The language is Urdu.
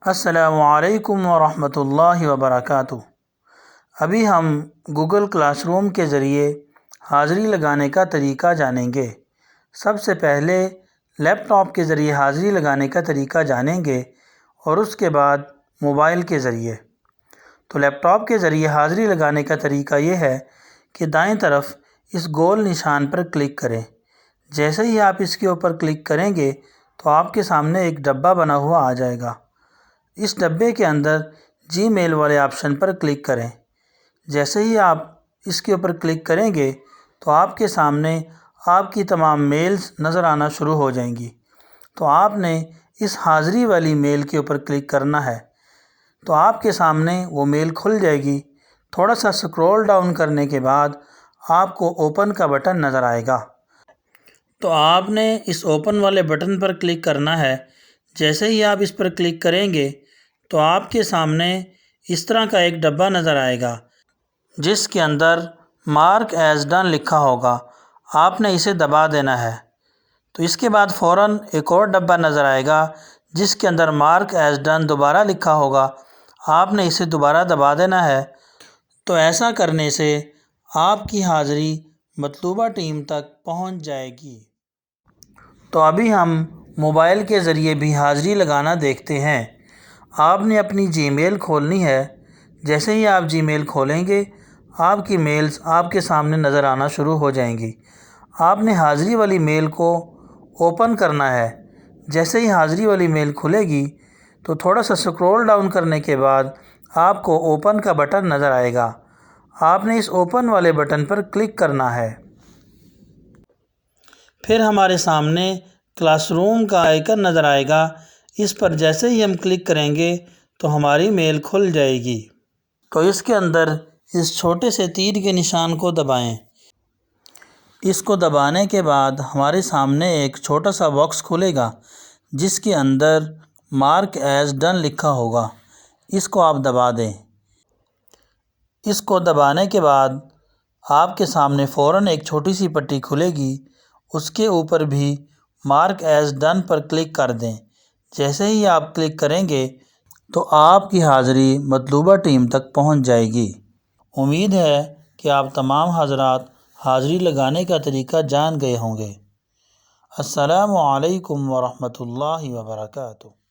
السلام علیکم ورحمۃ اللہ وبرکاتہ۔ ابھی ہم گوگل کلاس روم کے ذریعے حاضری لگانے کا طریقہ جانیں گے۔ سب سے پہلے لیپ ٹاپ کے ذریعے حاضری لگانے کا طریقہ جانیں گے اور اس کے بعد موبائل کے ذریعے۔ تو لیپ ٹاپ کے ذریعے حاضری لگانے کا طریقہ یہ ہے کہ دائیں طرف اس گول نشان پر کلک کریں۔ جیسے ہی آپ اس کے اوپر کلک کریں گے تو آپ کے سامنے ایک ڈبہ بنا ہوا آ جائے گا۔ اس ڈبے کے اندر جی میل والے آپشن پر کلک کریں۔ جیسے ہی آپ اس کے اوپر کلک کریں گے تو آپ کے سامنے آپ کی تمام میلز نظر آنا شروع ہو جائیں گی۔ تو آپ نے اس حاضری والی میل کے اوپر کلک کرنا ہے تو آپ کے سامنے وہ میل کھل جائے گی۔ تھوڑا سا سکرول ڈاؤن کرنے کے بعد آپ کو اوپن کا بٹن نظر آئے گا۔ تو آپ نے اس اوپن والے بٹن پر کلک کرنا ہے۔ جیسے ہی آپ اس پر کلک کریں گے تو آپ کے سامنے اس طرح کا ایک ڈبہ نظر آئے گا جس کے اندر مارک ایز ڈن لکھا ہوگا۔ آپ نے اسے دبا دینا ہے۔ تو اس کے بعد فوراً ایک اور ڈبہ نظر آئے گا جس کے اندر مارک ایز ڈن دوبارہ لکھا ہوگا۔ آپ نے اسے دوبارہ دبا دینا ہے۔ تو ایسا کرنے سے آپ کی حاضری مطلوبہ ٹیم تک پہنچ جائے گی۔ تو ابھی ہم موبائل کے ذریعے بھی حاضری لگانا دیکھتے ہیں۔ آپ نے اپنی جی میل کھولنی ہے۔ جیسے ہی آپ جی میل کھولیں گے آپ کی میلز آپ کے سامنے نظر آنا شروع ہو جائیں گی۔ آپ نے حاضری والی میل کو اوپن کرنا ہے۔ جیسے ہی حاضری والی میل کھلے گی تو تھوڑا سا سکرول ڈاؤن کرنے کے بعد آپ کو اوپن کا بٹن نظر آئے گا۔ آپ نے اس اوپن والے بٹن پر کلک کرنا ہے۔ پھر ہمارے سامنے کلاس روم کا آئیکن نظر آئے گا۔ اس پر جیسے ہی ہم کلک کریں گے تو ہماری میل کھل جائے گی۔ تو اس کے اندر اس چھوٹے سے تیر کے نشان کو دبائیں۔ اس کو دبانے کے بعد ہمارے سامنے ایک چھوٹا سا باکس کھلے گا جس کے اندر مارک ایز ڈن لکھا ہوگا۔ اس کو آپ دبا دیں۔ اس کو دبانے کے بعد آپ کے سامنے فوراً ایک چھوٹی سی پٹی کھلے گی۔ اس کے اوپر بھی مارک ایز ڈن پر کلک کر دیں۔ جیسے ہی آپ کلک کریں گے تو آپ کی حاضری مطلوبہ ٹیم تک پہنچ جائے گی۔ امید ہے کہ آپ تمام حضرات حاضری لگانے کا طریقہ جان گئے ہوں گے۔ السلام علیکم ورحمۃ اللہ وبرکاتہ۔